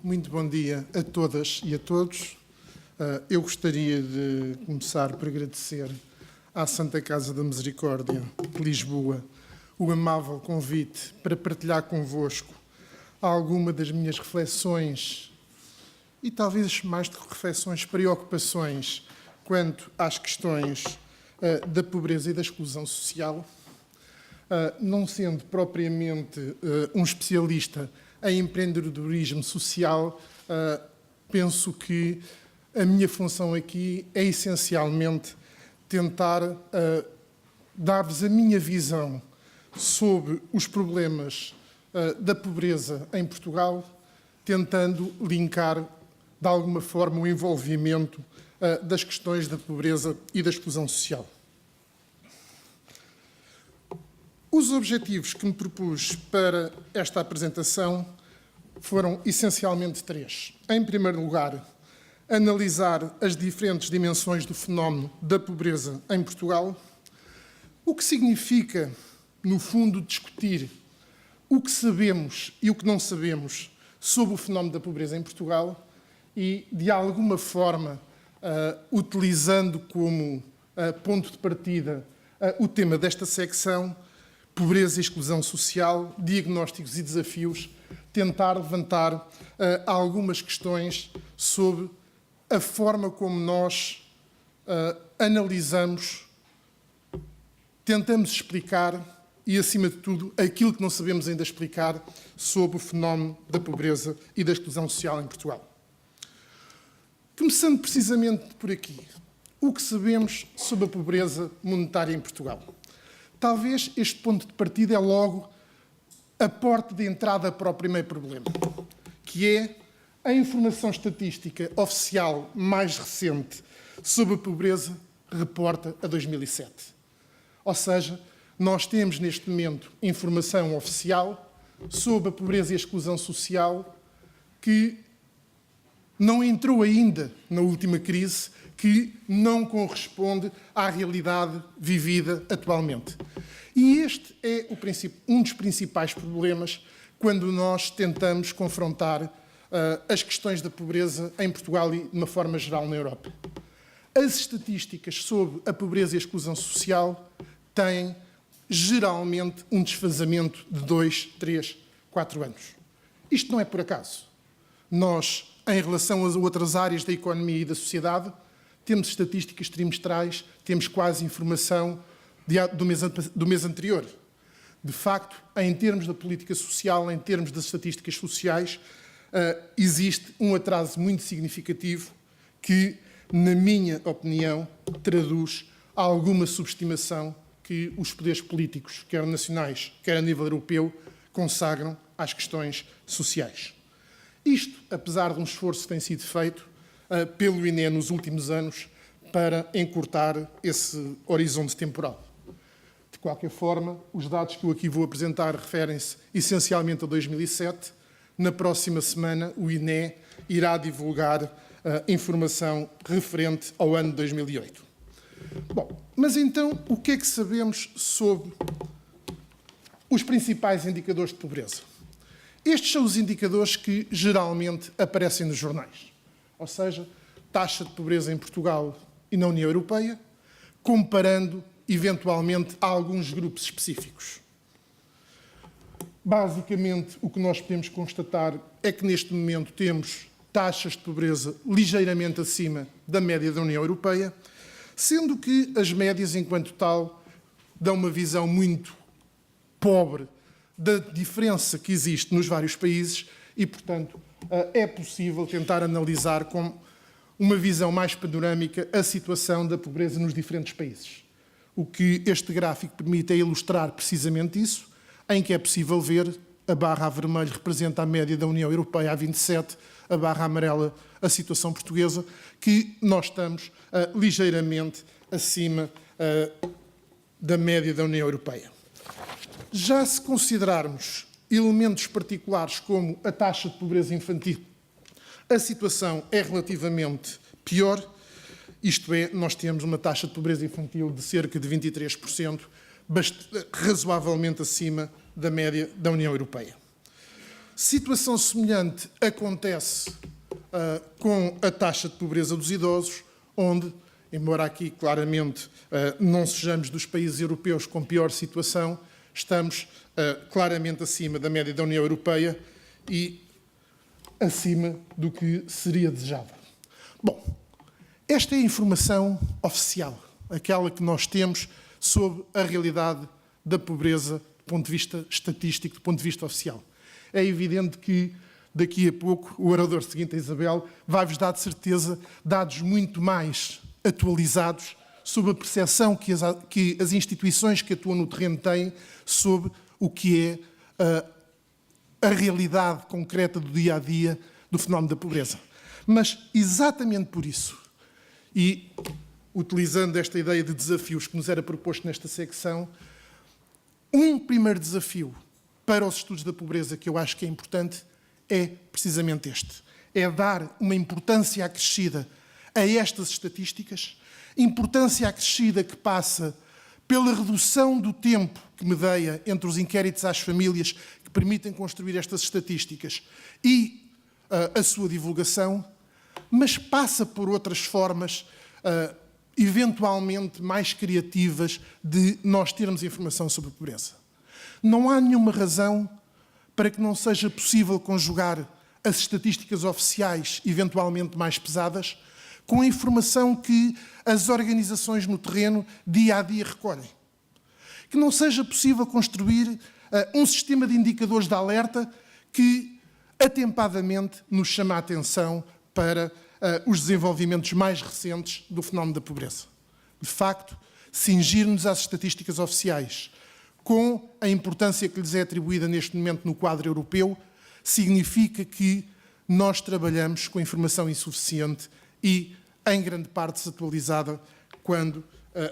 Muito bom dia a todas e a todos. Eu gostaria de começar por agradecer à Santa Casa da Misericórdia de Lisboa o amável convite para partilhar convosco alguma das minhas reflexões e talvez mais de reflexões, preocupações quanto às questões da pobreza e da exclusão social. Não sendo propriamente um especialista em empreendedorismo social, penso que a minha função aqui é essencialmente tentar dar-vos a minha visão sobre os problemas da pobreza em Portugal, tentando linkar de alguma forma o envolvimento das questões da pobreza e da exclusão social. Os objetivos que me propus para esta apresentação foram essencialmente três. Em primeiro lugar, analisar as diferentes dimensões do fenómeno da pobreza em Portugal, o que significa, no fundo, discutir o que sabemos e o que não sabemos sobre o fenómeno da pobreza em Portugal e, de alguma forma, utilizando como ponto de partida o tema desta secção, pobreza e exclusão social, diagnósticos e desafios, tentar levantar algumas questões sobre a forma como nós analisamos, tentamos explicar e, acima de tudo, aquilo que não sabemos ainda explicar sobre o fenómeno da pobreza e da exclusão social em Portugal. Começando precisamente por aqui, o que sabemos sobre a pobreza monetária em Portugal? Talvez este ponto de partida é logo a porta de entrada para o primeiro problema, que é a informação estatística oficial mais recente sobre a pobreza reporta a 2007. Ou seja, nós temos neste momento informação oficial sobre a pobreza e a exclusão social que não entrou ainda na última crise, que não corresponde à realidade vivida atualmente. E este é um dos principais problemas quando nós tentamos confrontar as questões da pobreza em Portugal e, de uma forma geral, na Europa. As estatísticas sobre a pobreza e a exclusão social têm, geralmente, um desfazamento de 2, 3, 4 anos. Isto não é por acaso. Nós, em relação às outras áreas da economia e da sociedade, temos estatísticas trimestrais, temos quase informação do mês anterior. De facto, em termos da política social, em termos das estatísticas sociais, existe um atraso muito significativo que, na minha opinião, traduz alguma subestimação que os poderes políticos, quer nacionais, quer a nível europeu, consagram às questões sociais. Isto, apesar de um esforço que tem sido feito pelo INE nos últimos anos para encurtar esse horizonte temporal. De qualquer forma, os dados que eu aqui vou apresentar referem-se essencialmente a 2007. Na próxima semana, o INE irá divulgar informação referente ao ano de 2008. Bom, mas então, o que é que sabemos sobre os principais indicadores de pobreza? Estes são os indicadores que geralmente aparecem nos jornais. Ou seja, taxa de pobreza em Portugal e na União Europeia, comparando, eventualmente, a alguns grupos específicos. Basicamente, o que nós podemos constatar é que, neste momento, temos taxas de pobreza ligeiramente acima da média da União Europeia, sendo que as médias, enquanto tal, dão uma visão muito pobre da diferença que existe nos vários países e, portanto, é possível tentar analisar com uma visão mais panorâmica a situação da pobreza nos diferentes países. O que este gráfico permite é ilustrar precisamente isso, em que é possível ver a barra a vermelho representa a média da União Europeia a 27, a barra amarela a situação portuguesa, que nós estamos ligeiramente acima da média da União Europeia. Já se considerarmos elementos particulares como a taxa de pobreza infantil, a situação é relativamente pior, isto é, nós temos uma taxa de pobreza infantil de cerca de 23%, razoavelmente acima da média da União Europeia. Situação semelhante acontece com a taxa de pobreza dos idosos, onde, embora aqui claramente não sejamos dos países europeus com pior situação, estamos claramente acima da média da União Europeia e acima do que seria desejável. Bom, esta é a informação oficial, aquela que nós temos sobre a realidade da pobreza do ponto de vista estatístico, do ponto de vista oficial. É evidente que daqui a pouco o orador seguinte, a Isabel, vai-vos dar de certeza dados muito mais atualizados sobre a percepção que as instituições que atuam no terreno têm sobre o que é a realidade concreta do dia-a-dia do fenómeno da pobreza. Mas, exatamente por isso, e utilizando esta ideia de desafios que nos era proposto nesta secção, um primeiro desafio para os estudos da pobreza que eu acho que é importante é precisamente este. É dar uma importância acrescida a estas estatísticas, importância acrescida que passa pela redução do tempo que medeia entre os inquéritos às famílias que permitem construir estas estatísticas e a sua divulgação, mas passa por outras formas, eventualmente mais criativas, de nós termos informação sobre a pobreza. Não há nenhuma razão para que não seja possível conjugar as estatísticas oficiais, eventualmente mais pesadas, com a informação que as organizações no terreno, dia a dia, recolhem. Que não seja possível construir um sistema de indicadores de alerta que, atempadamente, nos chama a atenção para os desenvolvimentos mais recentes do fenómeno da pobreza. De facto, cingir-nos às estatísticas oficiais, com a importância que lhes é atribuída neste momento no quadro europeu, significa que nós trabalhamos com informação insuficiente e, em grande parte, desatualizada quando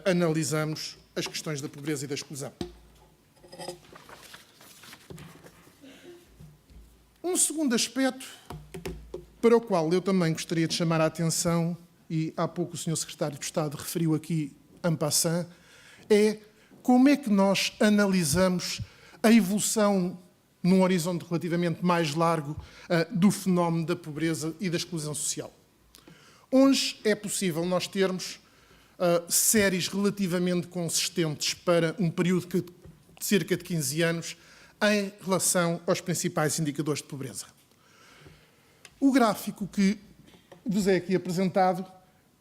analisamos as questões da pobreza e da exclusão. Um segundo aspecto para o qual eu também gostaria de chamar a atenção, e há pouco o Sr. Secretário de Estado referiu aqui en passant, é como é que nós analisamos a evolução, num horizonte relativamente mais largo, do fenómeno da pobreza e da exclusão social. Hoje é possível nós termos séries relativamente consistentes para um período de cerca de 15 anos em relação aos principais indicadores de pobreza. O gráfico que vos é aqui apresentado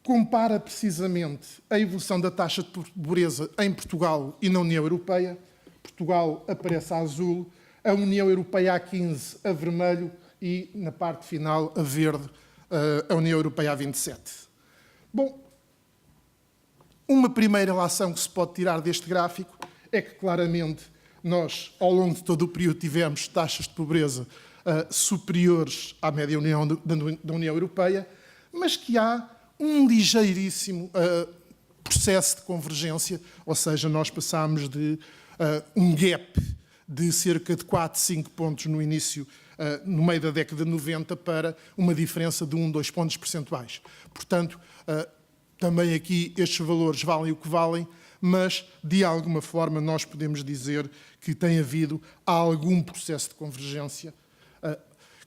compara precisamente a evolução da taxa de pobreza em Portugal e na União Europeia. Portugal aparece a azul, a União Europeia a 15 a vermelho e, na parte final, a verde, a União Europeia a 27. Bom, uma primeira relação que se pode tirar deste gráfico é que, claramente, nós, ao longo de todo o período, tivemos taxas de pobreza superiores à média da União Europeia, mas que há um ligeiríssimo processo de convergência, ou seja, nós passámos de um gap de cerca de 4, 5 pontos no início, no meio da década de 90, para uma diferença de 1, 2 pontos percentuais. Portanto, também aqui estes valores valem o que valem, mas, de alguma forma, nós podemos dizer que tem havido algum processo de convergência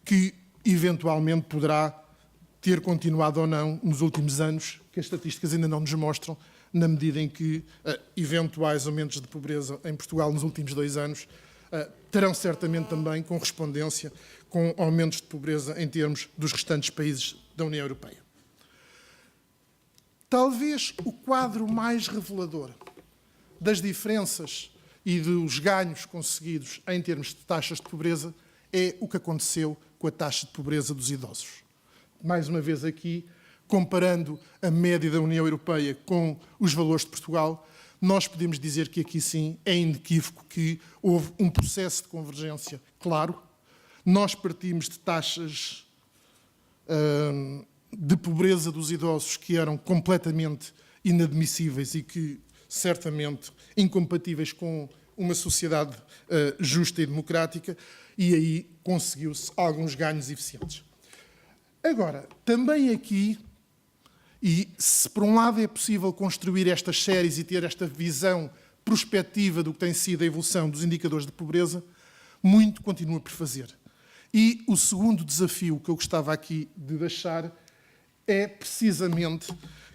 que, eventualmente, poderá ter continuado ou não nos últimos anos, que as estatísticas ainda não nos mostram, na medida em que eventuais aumentos de pobreza em Portugal nos últimos 2 anos terão certamente também correspondência com aumentos de pobreza em termos dos restantes países da União Europeia. Talvez o quadro mais revelador das diferenças e dos ganhos conseguidos em termos de taxas de pobreza é o que aconteceu com a taxa de pobreza dos idosos. Mais uma vez aqui, comparando a média da União Europeia com os valores de Portugal, nós podemos dizer que aqui sim é inequívoco que houve um processo de convergência claro. Nós partimos de taxas de pobreza dos idosos que eram completamente inadmissíveis e que, certamente, incompatíveis com uma sociedade justa e democrática, e aí conseguiu-se alguns ganhos eficientes. Agora, também aqui, e se por um lado é possível construir estas séries e ter esta visão prospectiva do que tem sido a evolução dos indicadores de pobreza, muito continua por fazer. E o segundo desafio que eu gostava aqui de deixar é precisamente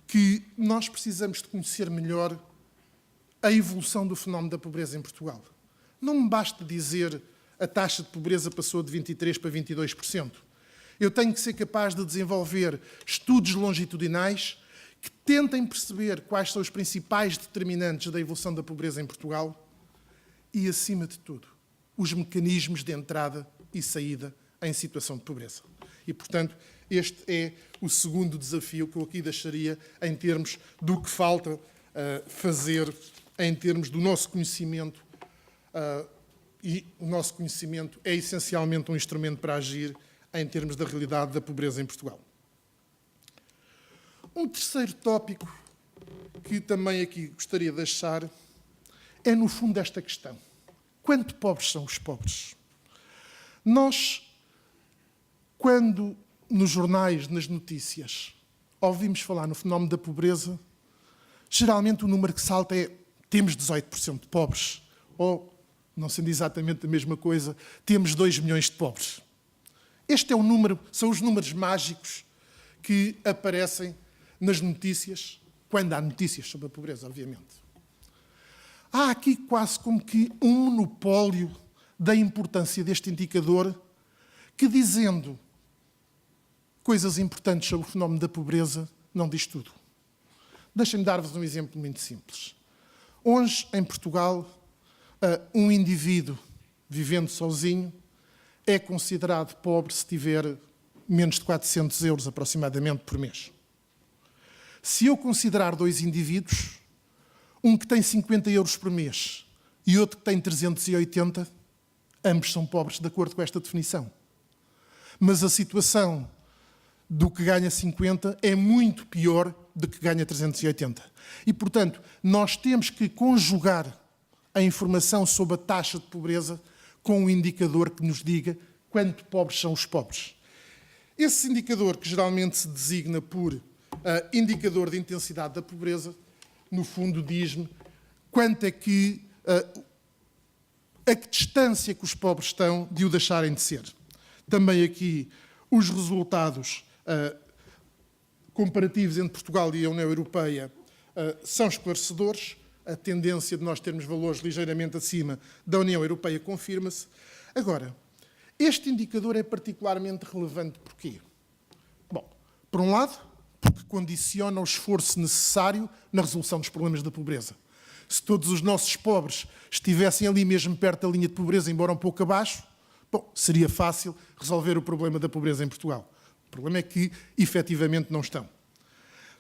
que nós precisamos de conhecer melhor a evolução do fenómeno da pobreza em Portugal. Não me basta dizer a taxa de pobreza passou de 23% para 22%. Eu tenho que ser capaz de desenvolver estudos longitudinais que tentem perceber quais são os principais determinantes da evolução da pobreza em Portugal e, acima de tudo, os mecanismos de entrada e saída em situação de pobreza. E, portanto, este é o segundo desafio que eu aqui deixaria em termos do que falta fazer, em termos do nosso conhecimento. E o nosso conhecimento é essencialmente um instrumento para agir em termos da realidade da pobreza em Portugal. Um terceiro tópico que também aqui gostaria de deixar é, no fundo, esta questão. Quanto pobres são os pobres? Nós, quando nos jornais, nas notícias, ouvimos falar no fenómeno da pobreza, geralmente o número que salta é temos 18% de pobres, ou, não sendo exatamente a mesma coisa, temos 2 milhões de pobres. Este é o número, são os números mágicos que aparecem nas notícias, quando há notícias sobre a pobreza, obviamente. Há aqui quase como que um monopólio da importância deste indicador que, dizendo coisas importantes sobre o fenómeno da pobreza, não diz tudo. Deixem-me dar-vos um exemplo muito simples. Hoje, em Portugal, um indivíduo vivendo sozinho é considerado pobre se tiver menos de 400 euros aproximadamente por mês. Se eu considerar 2 indivíduos, um que tem 50 euros por mês e outro que tem 380, ambos são pobres de acordo com esta definição. Mas a situação do que ganha 50 é muito pior do que ganha 380. E, portanto, nós temos que conjugar a informação sobre a taxa de pobreza com um indicador que nos diga quanto pobres são os pobres. Esse indicador, que geralmente se designa por indicador de intensidade da pobreza, no fundo diz-me quanto é que a que distância que os pobres estão de o deixarem de ser. Também aqui os resultados comparativos entre Portugal e a União Europeia são esclarecedores. A tendência de nós termos valores ligeiramente acima da União Europeia confirma-se. Agora, este indicador é particularmente relevante porquê? Bom, por um lado, porque condiciona o esforço necessário na resolução dos problemas da pobreza. Se todos os nossos pobres estivessem ali mesmo perto da linha de pobreza, embora um pouco abaixo, bom, seria fácil resolver o problema da pobreza em Portugal. O problema é que, efetivamente, não estão.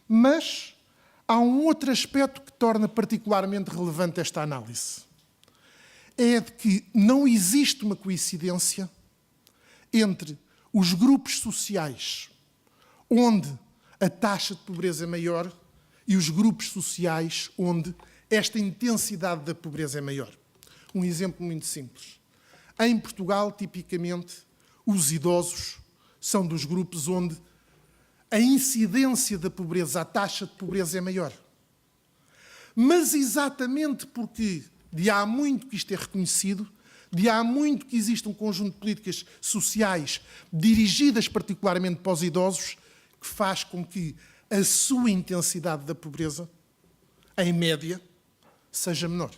Mas há um outro aspecto que torna particularmente relevante esta análise. É de que não existe uma coincidência entre os grupos sociais onde a taxa de pobreza é maior e os grupos sociais onde esta intensidade da pobreza é maior. Um exemplo muito simples. Em Portugal, tipicamente, os idosos são dos grupos onde a incidência da pobreza, a taxa de pobreza é maior. Mas exatamente porque de há muito que isto é reconhecido, de há muito que existe um conjunto de políticas sociais dirigidas particularmente para os idosos, que faz com que a sua intensidade da pobreza, em média, seja menor.